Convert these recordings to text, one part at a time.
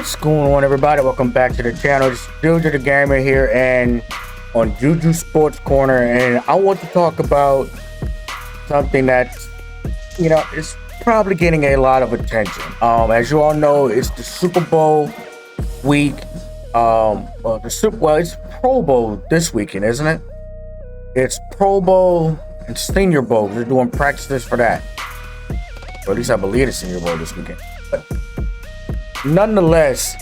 What's going on, everybody? Welcome back to the channel. It's Juju the Gamer here, and on Juju Sports Corner, and I want to talk about something that's, it's probably getting a lot of attention. As you all know, it's the Super Bowl week. It's Pro Bowl this weekend, isn't it? It's Pro Bowl and Senior Bowl. They're doing practices for that. Or at least I believe it's Senior Bowl this weekend. But nonetheless,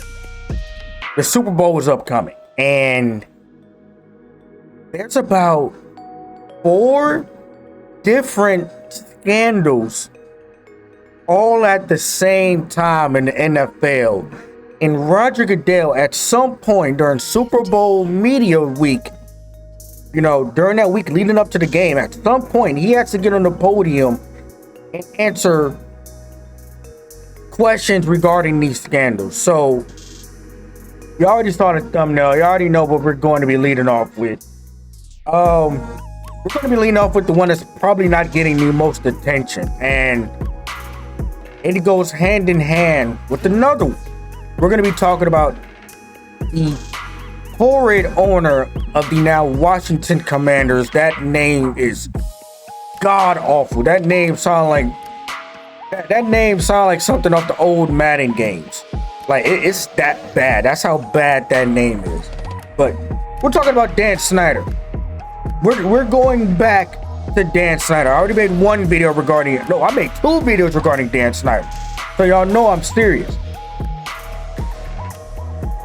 the Super Bowl is upcoming, and there's about 4 different scandals all at the same time in the NFL. And Roger Goodell, at some point during Super Bowl media week, during that week leading up to the game, at some point he has to get on the podium and answer questions regarding these scandals. So you already saw the thumbnail. You already know what we're going to be leading off with. We're going to be leading off with the one that's probably not getting the most attention, and it goes hand in hand with another one. We're going to be talking about the horrid owner of the now Washington Commanders. That name is god awful. That name sounds like something off the old Mann games. Like it's that bad. That's how bad that name is. But we're talking about Dan Snyder. We're going back to Dan Snyder. I already made one video regarding it. No, I made 2 videos regarding Dan Snyder. So y'all know I'm serious.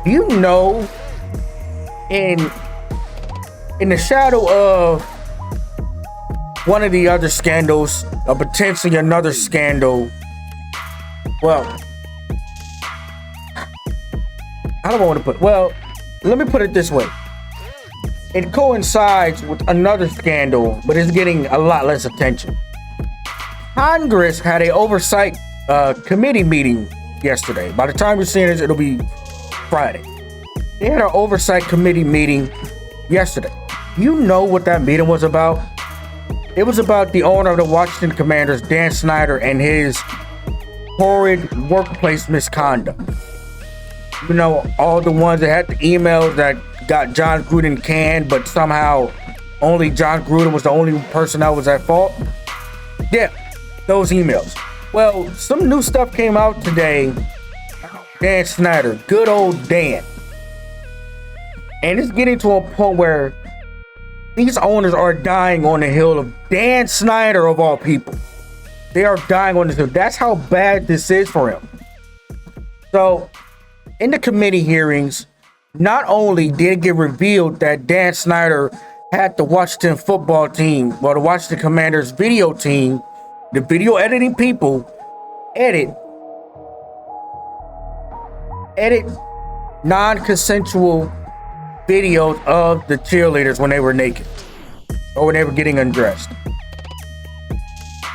You know, in the shadow of one of the other scandals, or potentially another scandal, well, I don't want to put, well, let me put it this way. It coincides with another scandal, but it's getting a lot less attention. Congress had an oversight committee meeting yesterday. By the time you're seeing this, it'll be Friday. They had an oversight committee meeting yesterday. You know what that meeting was about? It was about the owner of the Washington Commanders, Dan Snyder, and his horrid workplace misconduct. All the ones that had the emails that got John Gruden canned, but somehow only John Gruden was the only person that was at fault. Yeah, those emails. Well, some new stuff came out today. Dan Snyder, good old Dan. And it's getting to a point where these owners are dying on the hill of Dan Snyder, of all people. They are dying on this hill. That's how bad this is for him. So, in the committee hearings, not only did it get revealed that Dan Snyder had the Washington football team, or the Washington Commanders video team, the video editing people, edit non-consensual videos of the cheerleaders when they were naked or when they were getting undressed,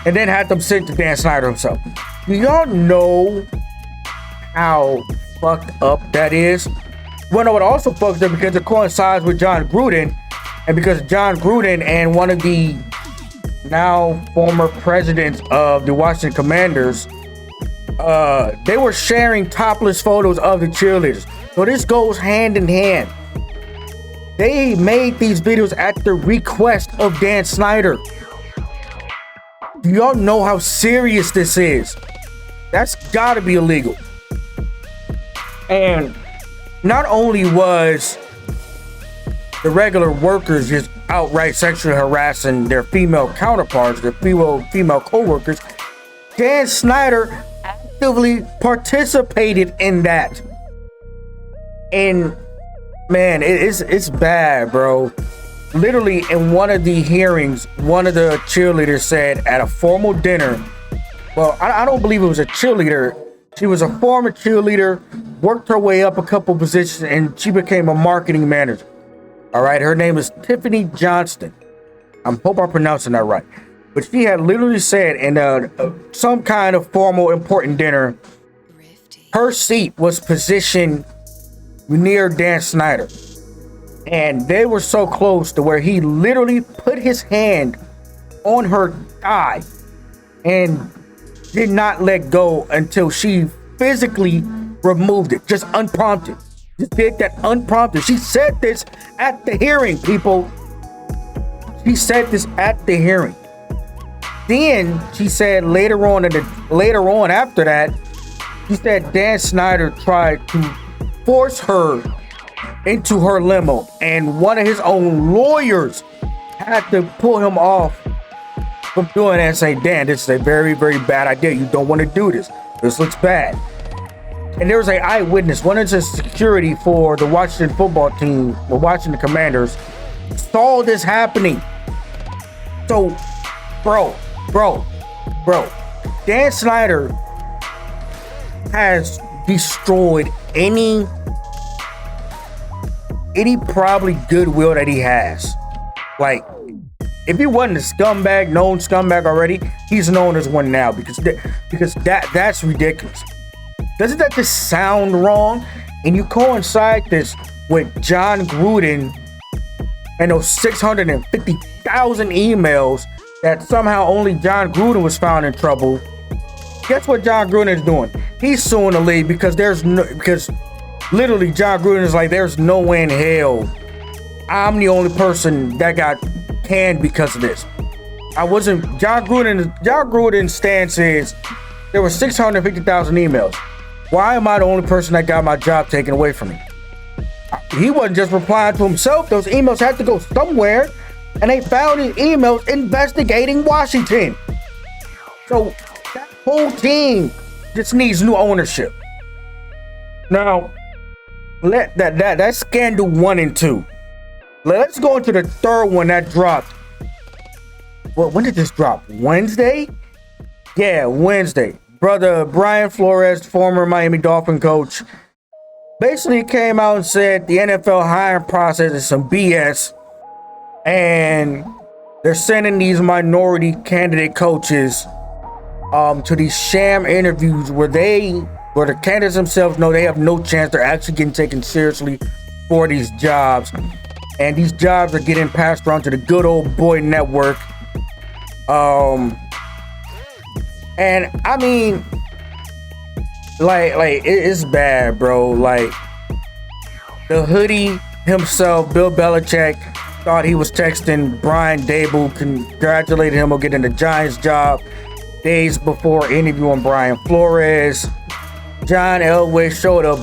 and then had them sent to Dan Snyder himself. Do y'all know how fucked up that is? Well, no, it also fucked up because it coincides with John Gruden, and because John Gruden and one of the now former presidents of the Washington Commanders, they were sharing topless photos of the cheerleaders. So this goes hand in hand. They made these videos at the request of Dan Snyder. Do y'all know how serious this is? That's gotta be illegal. And not only was the regular workers just outright sexually harassing their female counterparts, their female co-workers, Dan Snyder actively participated in that. And man, it's bad, bro. Literally, in one of the hearings, one of the cheerleaders said at a formal dinner, well, I don't believe it was a cheerleader. She was a former cheerleader, worked her way up a couple positions, and she became a marketing manager. All right, her name is Tiffany Johnston. I hope I'm pronouncing that right. But she had literally said in some kind of formal, important dinner, her seat was positioned near Dan Snyder. And they were so close to where he literally put his hand on her thigh and did not let go until she physically removed it, just unprompted. Just did that unprompted. She said this at the hearing, people. She said this at the hearing. Then she said later on after that, she said Dan Snyder tried to force her into her limo, and one of his own lawyers had to pull him off from doing that and say, Dan, this is a very, very bad idea. You don't want to do this. This looks bad. And there was an eyewitness, one of the security for the Washington football team, the Washington Commanders, saw this happening. So, bro, Dan Snyder has destroyed any probably goodwill that he has. Like, if he wasn't a known scumbag already, he's known as one now because that's ridiculous. Doesn't that just sound wrong? And you coincide this with John Gruden and those 650,000 emails that somehow only John Gruden was found in trouble. Guess what John Gruden is doing? He's suing the league because literally John Gruden is like, there's no way in hell I'm the only person that got canned because of this. John Gruden's stance is there were 650,000 emails. Why am I the only person that got my job taken away from me? He wasn't just replying to himself. Those emails had to go somewhere, and they found his emails investigating Washington. So that whole team just needs new ownership. Now, that's scandal 1 and 2. Let's go into the third one that dropped. Well, when did this drop? Wednesday? Yeah, Wednesday. Brother Brian Flores, former Miami Dolphin coach, basically came out and said the NFL hiring process is some BS, and they're sending these minority candidate coaches to these sham interviews where the candidates themselves know they have no chance. They're actually getting taken seriously for these jobs, and these jobs are getting passed around to the good old boy network. And I mean, like it's bad, bro. Like, the hoodie himself, Bill Belichick, thought he was texting Brian Dable, congratulated him on getting the Giants job days before interviewing Brian Flores. John Elway showed up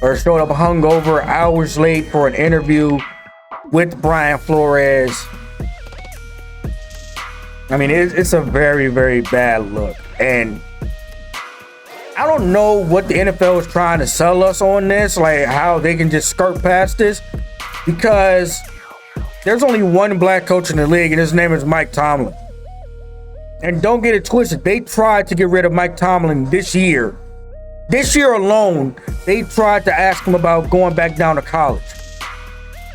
hungover hours late for an interview with Brian Flores. I mean, it's a very, very bad look. And I don't know what the NFL is trying to sell us on this, like how they can just skirt past this, because there's only one black coach in the league, and his name is Mike Tomlin. And don't get it twisted, they tried to get rid of Mike Tomlin this year. This year alone, they tried to ask him about going back down to college.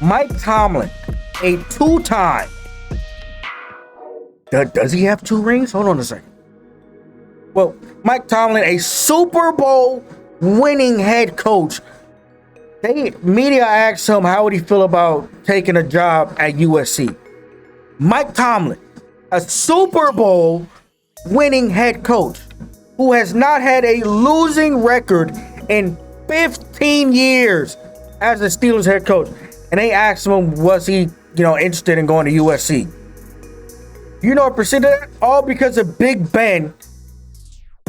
Mike Tomlin, a two-time, does he have 2 rings? Hold on a second. Well, Mike Tomlin, a Super Bowl winning head coach. Media asked him how would he feel about taking a job at USC. Mike Tomlin, a Super Bowl winning head coach who has not had a losing record in 15 years as a Steelers head coach. And they asked him, was he, interested in going to USC? You know what preceded that? All because of Big Ben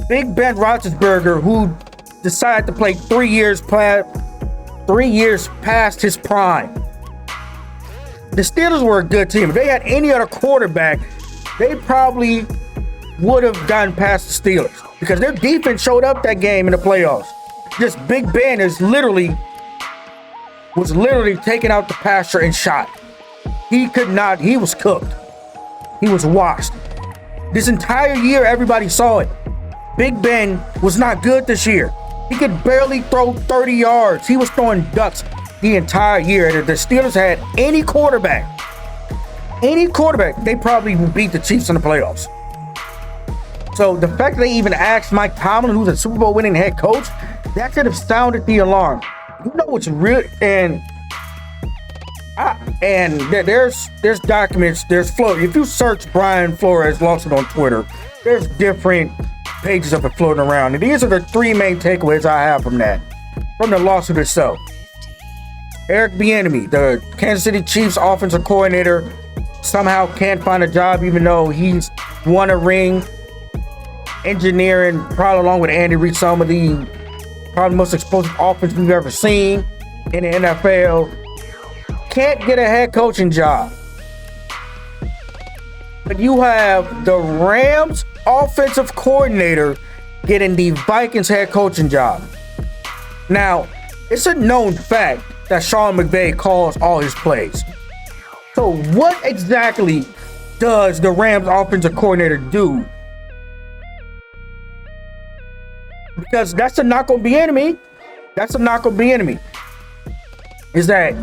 Roethlisberger, who decided to play 3 years past his prime. The Steelers were a good team. If they had any other quarterback, they probably would have gotten past the Steelers because their defense showed up that game in the playoffs. Just Big Ben was literally taken out the pasture and shot. He was cooked. He was washed. This entire year, everybody saw it. Big Ben was not good this year. He could barely throw 30 yards. He was throwing ducks the entire year. If the Steelers had any quarterback, they probably would beat the Chiefs in the playoffs. So the fact that they even asked Mike Tomlin, who's a Super Bowl winning head coach, that should have sounded the alarm. You know what's real? And there's documents, there's flow. If you search Brian Flores Lawson on Twitter, there's different pages of it floating around. And these are the three main takeaways I have from that, from the lawsuit itself. Eric Bienemy, the Kansas City Chiefs offensive coordinator, somehow can't find a job even though he's won a ring. Engineering, probably along with Andy Reid, some of the probably most explosive offense we've ever seen in the NFL. Can't get a head coaching job. But you have the Rams offensive coordinator getting the Vikings head coaching job. Now, it's a known fact that Sean McVay calls all his plays. So what exactly does the Rams offensive coordinator do? Because that's a knock on Bienemy. That's a knock on Bienemy. Is that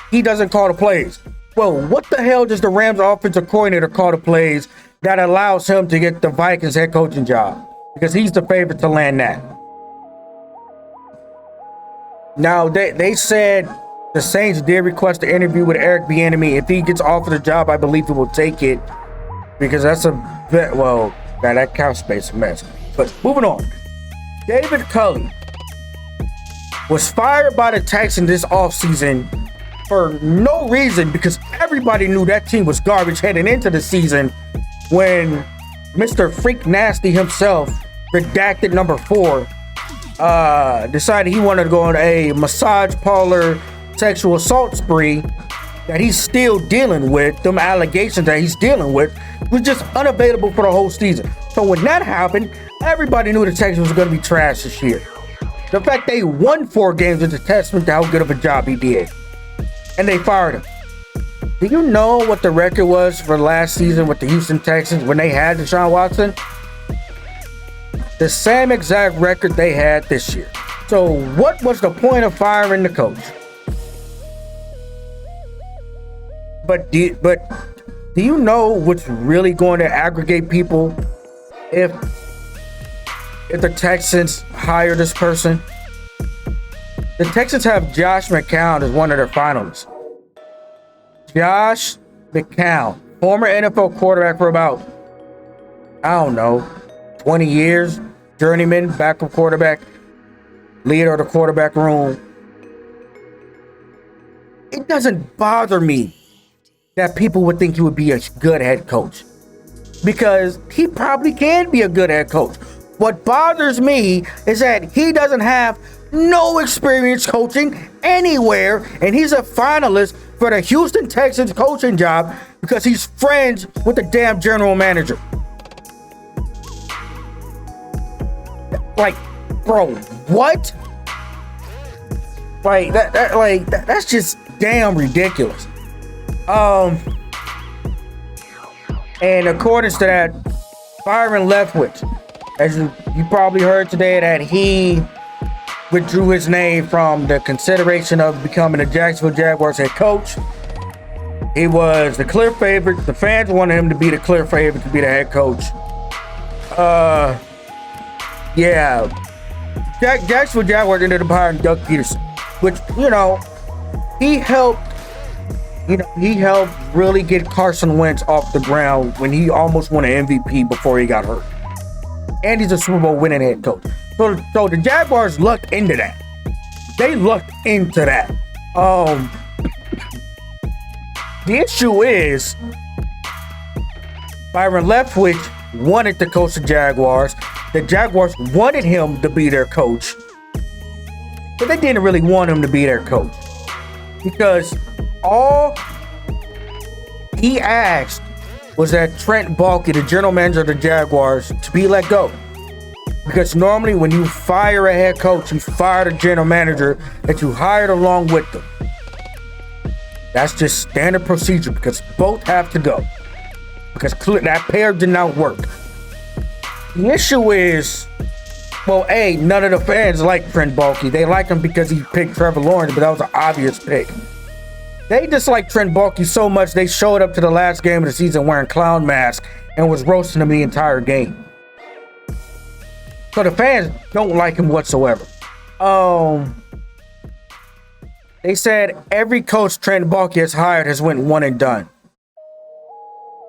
he doesn't call the plays. Well, what the hell does the Rams offensive coordinator call the plays that allows him to get the Vikings head coaching job? Because he's the favorite to land that. Now, they said the Saints did request an interview with Eric Bienemy. If he gets offered a job, I believe he will take it. Because that's a bit, well, that cap space mess. But moving on. David Culley was fired by the Texans this offseason for no reason, because everybody knew that team was garbage heading into the season when Mr. Freak Nasty himself, redacted number 4, decided he wanted to go on a massage parlor sexual assault spree that he's still dealing with. Them allegations that he's dealing with was just unavailable for the whole season. So when that happened, everybody knew the Texans was going to be trash this year. The fact they won 4 games is a testament to how good of a job he did. And they fired him. Do you know what the record was for last season with the Houston Texans when they had Deshaun Watson? The same exact record they had this year. So what was the point of firing the coach? But do you know what's really going to aggravate people if the Texans hire this person? The Texans have Josh McCown as one of their finalists. Josh McCown, former NFL quarterback for about, 20 years, journeyman, backup quarterback, leader of the quarterback room. It doesn't bother me that people would think he would be a good head coach, because he probably can be a good head coach. What bothers me is that he doesn't have no experience coaching anywhere, and he's a finalist for the Houston Texans coaching job because he's friends with the damn general manager. Like, bro, what? Like that's just damn ridiculous. And according to that, Byron Leftwich, as you probably heard today, that he withdrew his name from the consideration of becoming the Jacksonville Jaguars head coach. He was the clear favorite. The fans wanted him to be the clear favorite to be the head coach. Yeah. Jacksonville Jaguars ended up hiring Doug Peterson, which, he helped really get Carson Wentz off the ground when he almost won an MVP before he got hurt. And he's a Super Bowl winning head coach. So the Jaguars lucked into that. They lucked into that. The issue is Byron Leftwich wanted to coach the Jaguars. The Jaguars wanted him to be their coach, but they didn't really want him to be their coach, because all he asked was that Trent Baalke, the general manager of the Jaguars, to be let go. Because normally when you fire a head coach, you fire the general manager that you hired along with them. That's just standard procedure, because both have to go. Because that pair did not work. The issue is, none of the fans like Trent Baalke. They like him because he picked Trevor Lawrence, but that was an obvious pick. They dislike Trent Baalke so much they showed up to the last game of the season wearing clown masks and was roasting him the entire game. So the fans don't like him whatsoever. They said every coach Trent Baalke has hired has went one and done.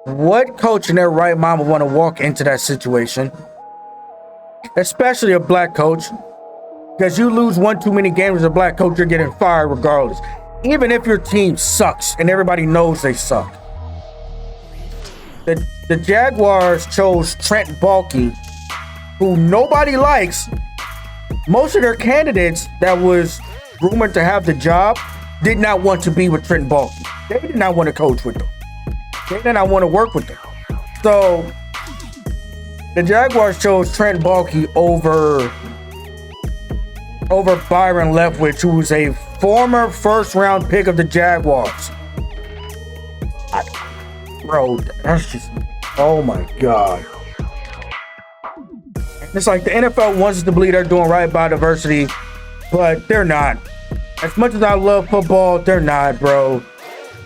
What coach in their right mind would want to walk into that situation? especially a black coach, because you lose one too many games as a black coach, you're getting fired regardless. Even if your team sucks and everybody knows they suck. The Jaguars chose Trent Baalke, who nobody likes. Most of their candidates that was rumored to have the job did not want to be with Trent Baalke. They did not want to coach with them. They did not want to work with them. So the Jaguars chose Trent Baalke over Byron Leftwich, who was a former first-round pick of the Jaguars. Bro, that's just, oh my God. It's like the NFL wants us to believe they're doing right by diversity, but they're not. As much as I love football, they're not, bro.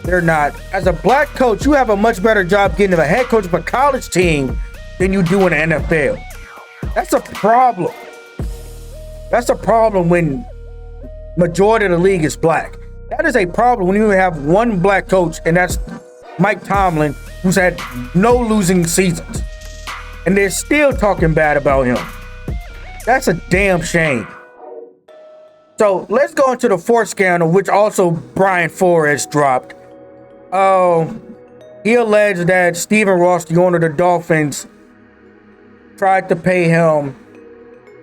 They're not. As a black coach, you have a much better job getting a head coach of a college team than you do in the NFL. That's a problem. That's a problem when majority of the league is black. That is a problem when you have one black coach, and that's Mike Tomlin, who's had no losing seasons. And they're still talking bad about him. That's a damn shame. So let's go into the fourth scandal, which also Brian Flores dropped. He alleged that Stephen Ross, the owner of the Dolphins, tried to pay him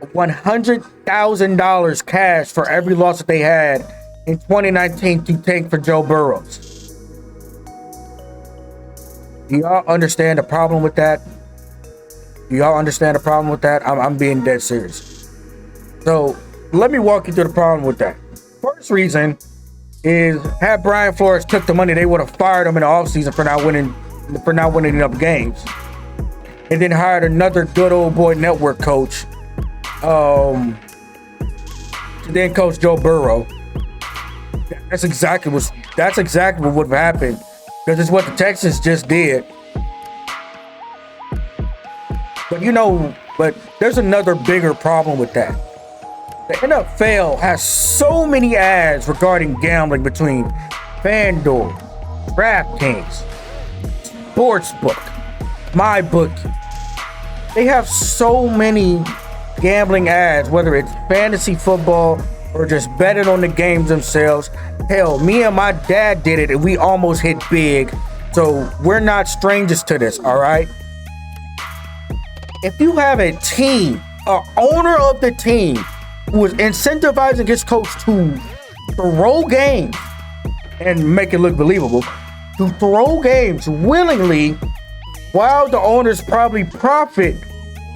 $100,000 cash for every loss that they had in 2019 to tank for Joe Burrow. Do y'all understand the problem with that? Do y'all understand the problem with that? I'm being dead serious. So let me walk you through the problem with that. First reason is, had Brian Flores took the money, they would have fired him in the offseason for not winning enough games, and then hired another good old boy network coach, to then coach Joe Burrow. That's exactly what would have happened, because it's what the Texans just did. But there's another bigger problem with that. The NFL has so many ads regarding gambling between FanDuel, DraftKings, Sportsbook, MyBookie. They have so many gambling ads, whether it's fantasy football or just betting on the games themselves. Hell, me and my dad did it and we almost hit big. So we're not strangers to this, all right? If you have a team, an owner of the team, who is incentivizing his coach to throw games and make it look believable, to throw games willingly, while the owners probably profit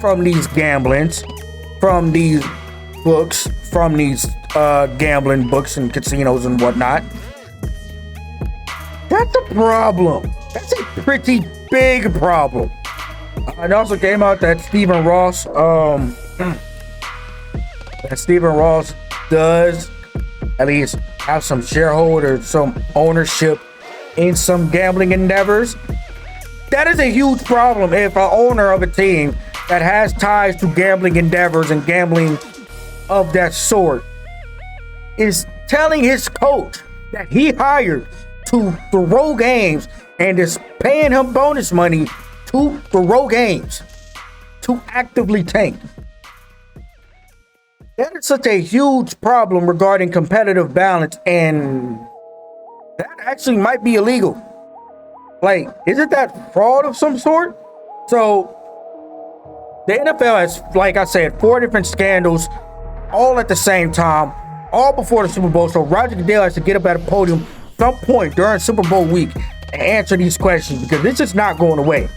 from these gamblings, from these books, from these gambling books and casinos and whatnot, that's a problem. That's a pretty big problem. It also came out that Stephen Ross does at least have some shareholders, some ownership in some gambling endeavors. That is a huge problem if an owner of a team that has ties to gambling endeavors and gambling of that sort is telling his coach that he hired to throw games and is paying him bonus money to throw games, to actively tank. That is such a huge problem regarding competitive balance, and that actually might be illegal. Like, isn't that fraud of some sort? So the NFL has, like I said, 4 different scandals all at the same time, all before the Super Bowl. So Roger Goodell has to get up at a podium some point during Super Bowl week and answer these questions, because this is not going away.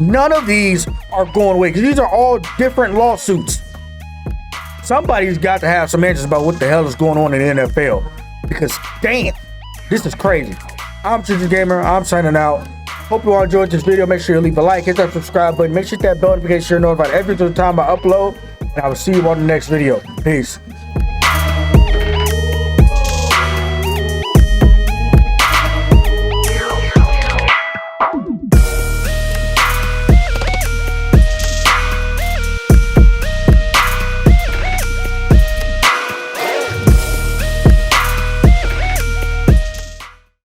None of these are going away, because these are all different lawsuits. Somebody's got to have some answers about what the hell is going on in the NFL, because damn, this is crazy. I'm Ginger Gamer. I'm signing out. Hope you all enjoyed this video. Make sure you leave a like, hit that subscribe button, make sure you hit that bell notification so you're notified every time I upload, and I will see you on the next video. Peace.